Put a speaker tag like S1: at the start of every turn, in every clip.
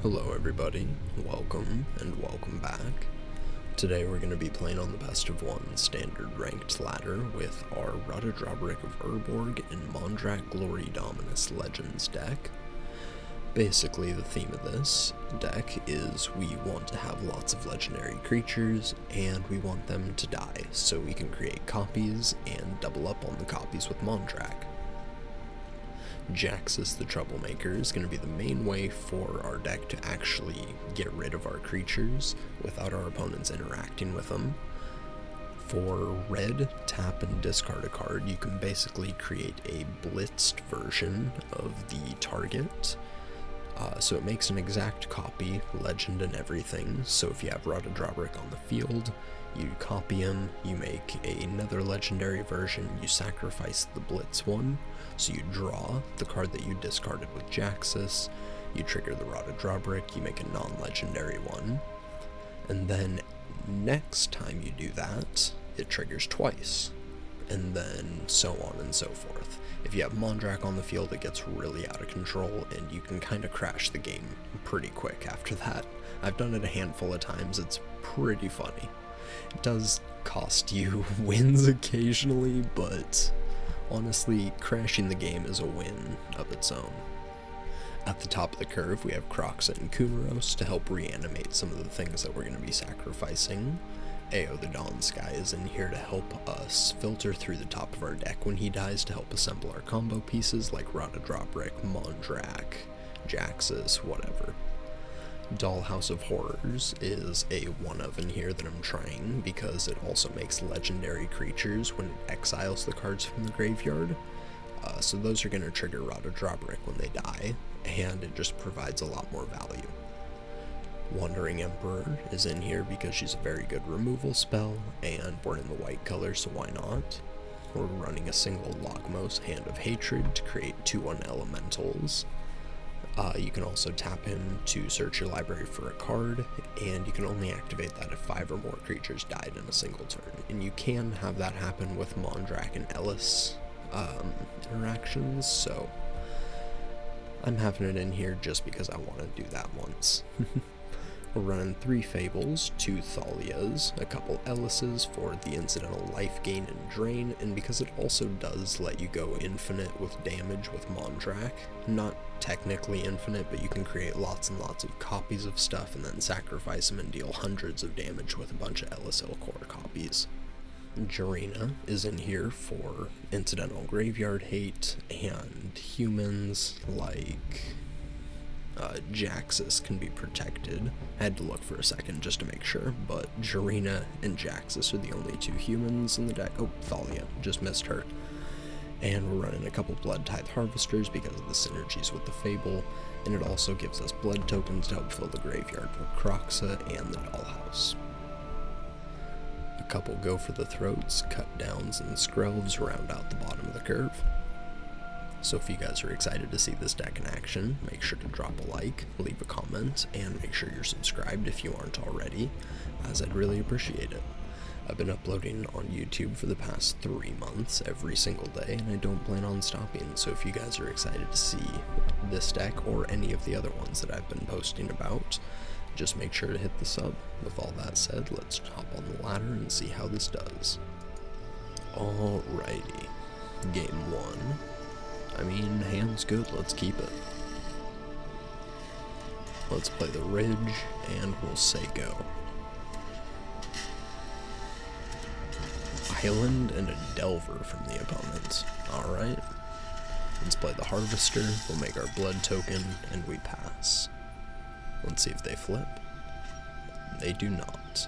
S1: Hello everybody, welcome and welcome back. Today we're going to be playing on the best of one standard ranked ladder with our Rotodrobrick of Urborg and Mondrak Glory Dominus Legends deck. Basically the theme of this deck is we want to have lots of legendary creatures and we want them to die so we can create copies and double up on the copies with Mondrak. Jaxus the Troublemaker is going to be the main way for our deck to actually get rid of our creatures without our opponents interacting with them. For red, tap and discard a card, you can basically create a blitzed version of the target. So it makes an exact copy, legend and everything. So if you have Rotodrobrick on the field, you copy him, you make another legendary version, you sacrifice the blitz one, so you draw the card that you discarded with Jaxus, you trigger the Rotodrobrick, you make a non-legendary one, and then next time you do that, it triggers twice, and then so on and so forth. If you have Mondrak on the field, it gets really out of control, and you can kind of crash the game pretty quick after that. I've done it a handful of times, it's pretty funny. It does cost you wins occasionally, but honestly, crashing the game is a win of its own. At the top of the curve, we have Kroxa and Kumaros to help reanimate some of the things that we're going to be sacrificing. Ao the Dawn Sky is in here to help us filter through the top of our deck when he dies to help assemble our combo pieces like Rotodrobrick, Mondrak, Jaxus, whatever. Dollhouse of Horrors is a one-of in here that I'm trying because it also makes legendary creatures when it exiles the cards from the graveyard. So those are going to trigger Rotodrobrick when they die, and it just provides a lot more value. Wandering Emperor is in here because she's a very good removal spell, and we're in the white color, so why not? We're running a single Logmos Hand of Hatred to create 2/1 elementals. You can also tap him to search your library for a card, and you can only activate that if 5 or more creatures died in a single turn. And you can have that happen with Mondrak and Ellis interactions, so I'm having it in here just because I want to do that once. We're running 3 Fables, 2 Thalias, a couple Ellises for the incidental life gain and drain, and because it also does let you go infinite with damage with Mondrak. Not technically infinite, but you can create lots and lots of copies of stuff and then sacrifice them and deal hundreds of damage with a bunch of Ellis Ilcore copies. Jarina is in here for incidental graveyard hate, and humans like Jaxus can be protected. I had to look for a second just to make sure, but Jarina and Jaxus are the only 2 humans in the deck. Oh, Thalia, just missed her. And we're running a couple Blood Tithe Harvesters because of the synergies with the Fable, and it also gives us blood tokens to help fill the graveyard for Kroxa and the Dollhouse. A couple Go for the Throats, Cut Downs, and Skrelves round out the bottom of the curve. So if you guys are excited to see this deck in action, make sure to drop a like, leave a comment, and make sure you're subscribed if you aren't already, as I'd really appreciate it. I've been uploading on YouTube for the past 3 months every single day, and I don't plan on stopping, so if you guys are excited to see this deck or any of the other ones that I've been posting about, just make sure to hit the sub. With all that said, let's hop on the ladder and see how this does. Alrighty, game 1. I mean, hand's good, let's keep it. Let's play the Ridge, and we'll say go. Island and a Delver from the opponent. Alright. Let's play the Harvester, we'll make our blood token, and we pass. Let's see if they flip. They do not.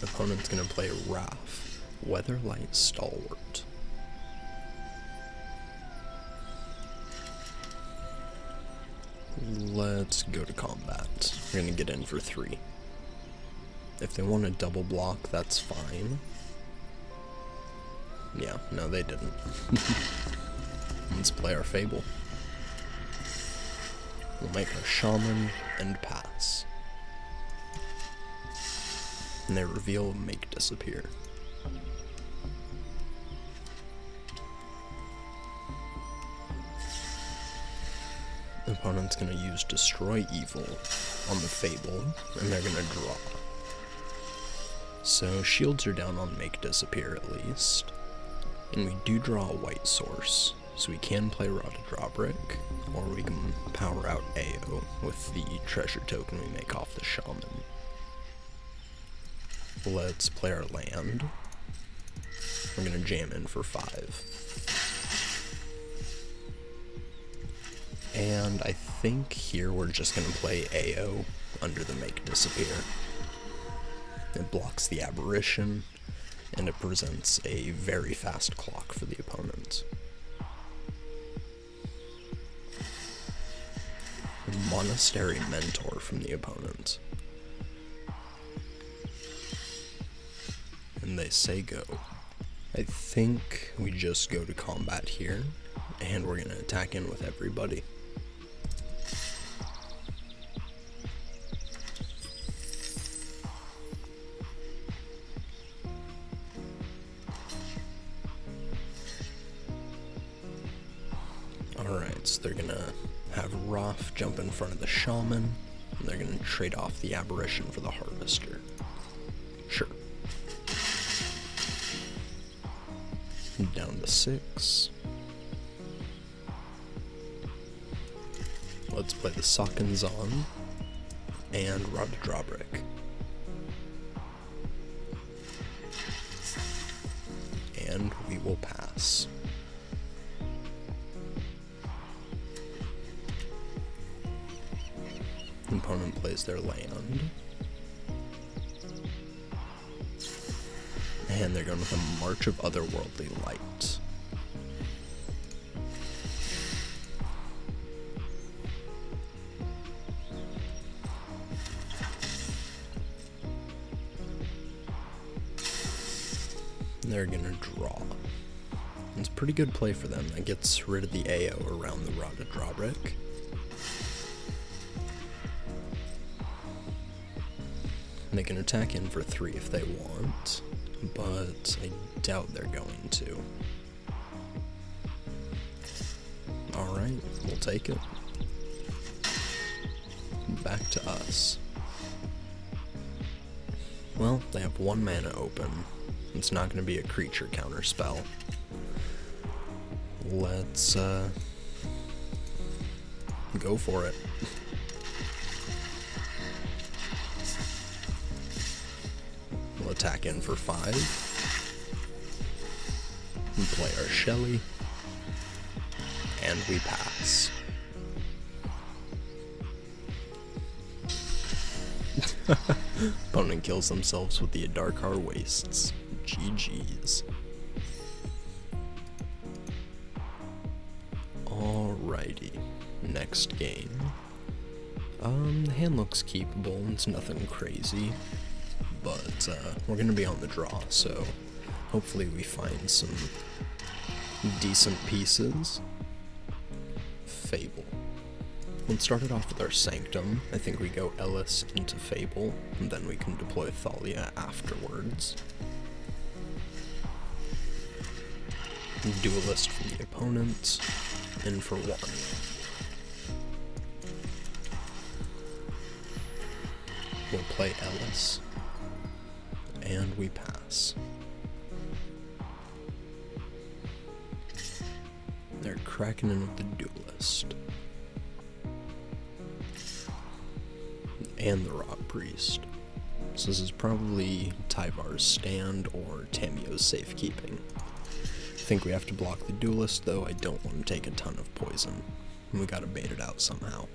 S1: Opponent's gonna play Wrath, Weatherlight Stalwart. Let's go to combat. We're gonna get in for 3. If they want to double block, that's fine. Yeah, no they didn't. Let's play our Fable. We'll make a Shaman and pass. And they reveal Make Disappear. Opponent's gonna use Destroy Evil on the Fable, and they're gonna draw. So shields are down on Make Disappear at least. And we do draw a white source, so we can play Raw to Drawbrick, or we can power out AO with the treasure token we make off the Shaman. Let's play our land. We're gonna jam in for 5. And I think here we're just gonna play AO under the Make Disappear. It blocks the Aberration, and it presents a very fast clock for the opponent. Monastery Mentor from the opponent. And they say go. I think we just go to combat here, and we're gonna attack in with everybody. Alright, so they're gonna have Roth jump in front of the Shaman, and they're gonna trade off the Aberration for the Harvester. Sure. Down to 6. Let's play the Sockenzon and Raw to Drawbrick. And we will pass. Opponent plays their land. And they're going with a March of Otherworldly Light. They're going to draw. It's a pretty good play for them. That gets rid of the AO around the Raw to Drawbrick. They can attack in for 3 if they want, but I doubt they're going to. Alright, we'll take it. Back to us. Well, they have 1 mana open. It's not going to be a creature counter spell. Let's go for it. We'll attack in for 5. We play our Shelly. And we pass. Opponent kills themselves with the Adarkar Wastes. GG's. Alrighty. Next game. The hand looks keepable. It's nothing crazy. But we're gonna be on the draw, so hopefully we find some decent pieces. Fable. Let's start it off with our Sanctum. I think we go Ellis into Fable, and then we can deploy Thalia afterwards. Duelist from the opponent, in for 1. We'll play Ellis, and we pass. They're cracking in with the Duelist. And the Rock Priest. So this is probably Tyvar's Stand or Tamio's Safekeeping. I think we have to block the Duelist, though I don't want to take a ton of poison. And we gotta bait it out somehow.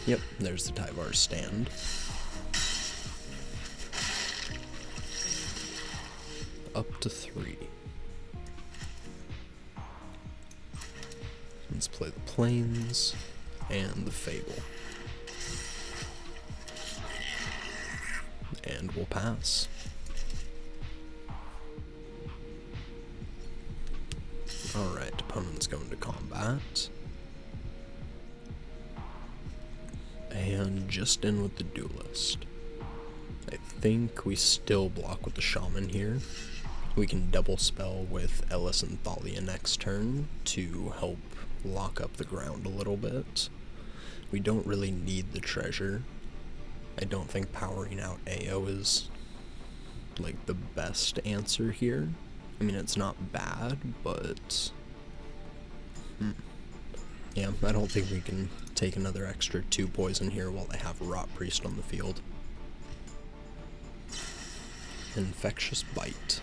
S1: Yep, there's the Tyvar's Stand. Up to 3. Let's play the Plains and the Fable. And we'll pass. Alright, opponent's going to combat. And just in with the Duelist. I think we still block with the Shaman here. We can double spell with Ellis and Thalia next turn to help lock up the ground a little bit. We don't really need the treasure. I don't think powering out AO is like the best answer here. I mean, it's not bad, but yeah, I don't think we can take another extra 2 poison here while they have Rot Priest on the field. Infectious Bite.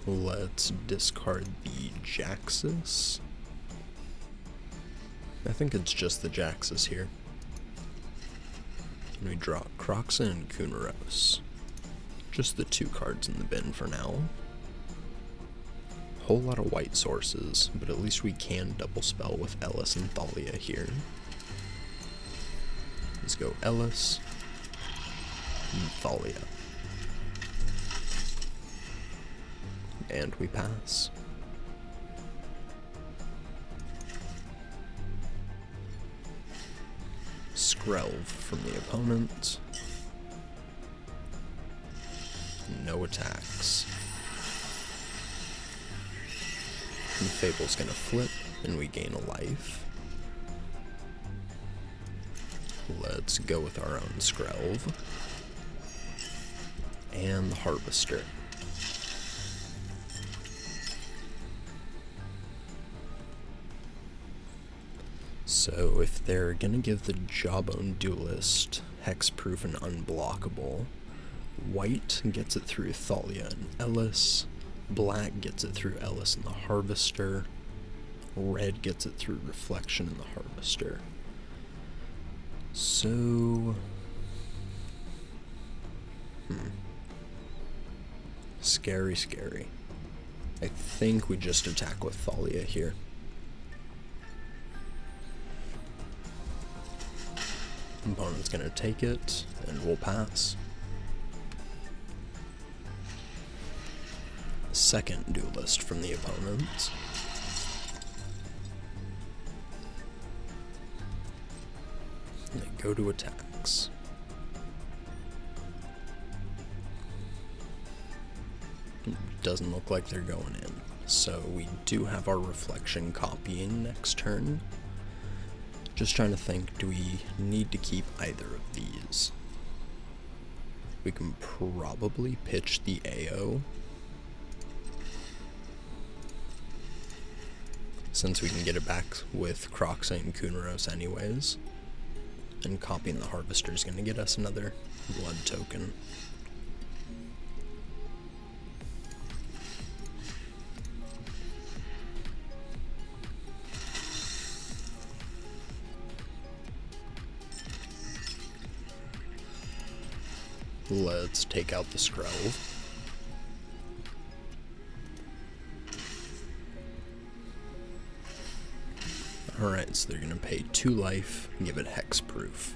S1: Let's discard the Jaxus. I think it's just the Jaxus here. And we draw Croxa and Kunaros. Just the 2 cards in the bin for now. Whole lot of white sources, but at least we can double spell with Ellis and Thalia here. Let's go Ellis and Thalia. And we pass. Skrelv from the opponent. No attacks. And Fable's gonna flip, and we gain a life. Let's go with our own Skrelv. And the Harvester. So if they're gonna give the Jawbone Duelist hexproof and unblockable, white gets it through Thalia and Ellis, black gets it through Ellis and the Harvester, red gets it through Reflection and the Harvester. So scary, scary. I think we just attack with Thalia here. Opponent's gonna take it, and we'll pass. Second Duelist from the opponent. And they go to attacks. Doesn't look like they're going in. So we do have our Reflection copying next turn. Just trying to think, do we need to keep either of these? We can probably pitch the AO, since we can get it back with Croxa and Kunaros anyways. And copying the Harvester is going to get us another blood token. Let's take out the Skrelv. Alright, so they're gonna pay 2 life and give it hexproof.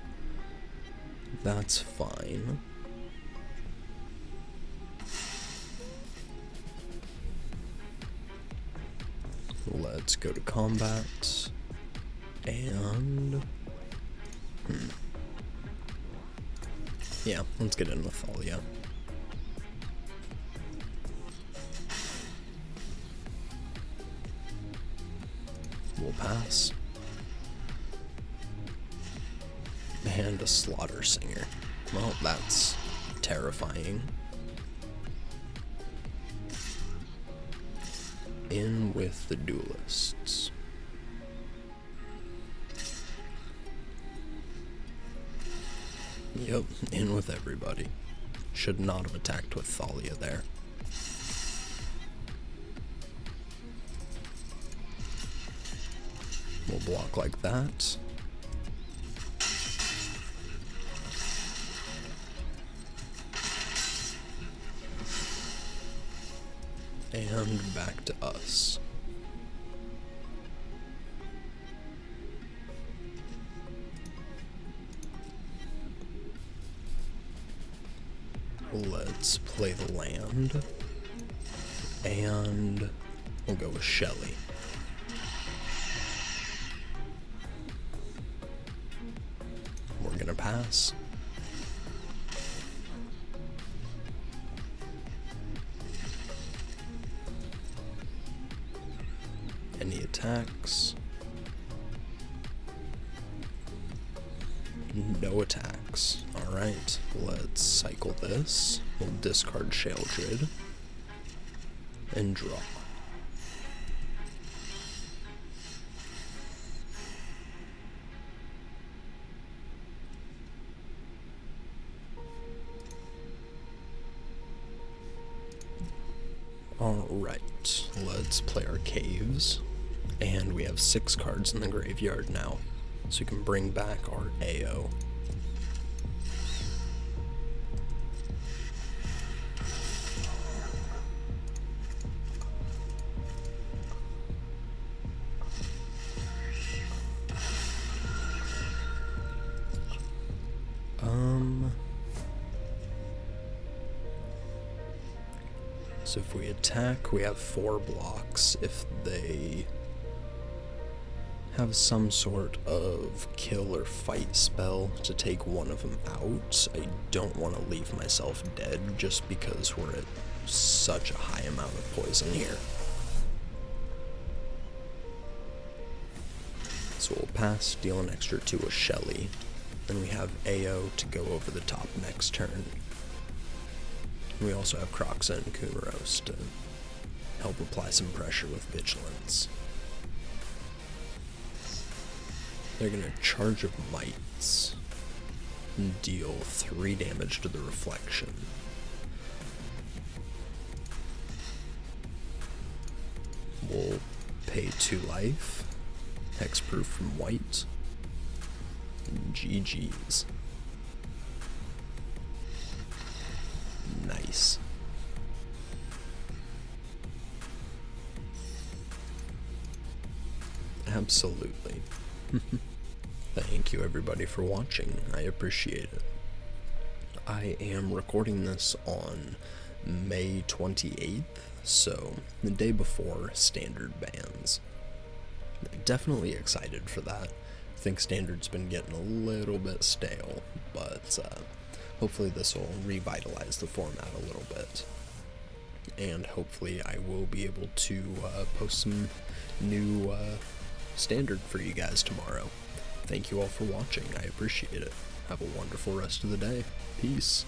S1: That's fine. Let's go to combat. And yeah, let's get in with Thalia. We'll pass. And a Slaughter Singer. Well, that's terrifying. In with the Duelists. Yep, in with everybody. Should not have attacked with Thalia there. We'll block like that. And back to us. Let's play the land, and we'll go with Shelly. We're gonna pass. attacks. No attacks. Alright, let's cycle this. We'll discard Sheoldred and draw. Alright, let's play our caves. And we have 6 cards in the graveyard now, so we can bring back our AO. So if we attack, we have 4 blocks. If they have some sort of kill or fight spell to take one of them out, I don't want to leave myself dead just because we're at such a high amount of poison here. So we'll pass, deal an extra to a Shelly. Then we have AO to go over the top next turn. We also have Kroxa and Kumaros to help apply some pressure with Vigilance. They're going to charge of Mites and deal 3 damage to the Reflection. We'll pay 2 life, Hexproof from white, and GG's. Nice. Absolutely. Thank you everybody for watching. I appreciate it. I am recording this on May 28th, so the day before Standard bans. Definitely excited for that. I think Standard's been getting a little bit stale, but hopefully this will revitalize the format a little bit. And hopefully I will be able to post some new Standard for you guys tomorrow. Thank you all for watching. I appreciate it. Have a wonderful rest of the day. Peace.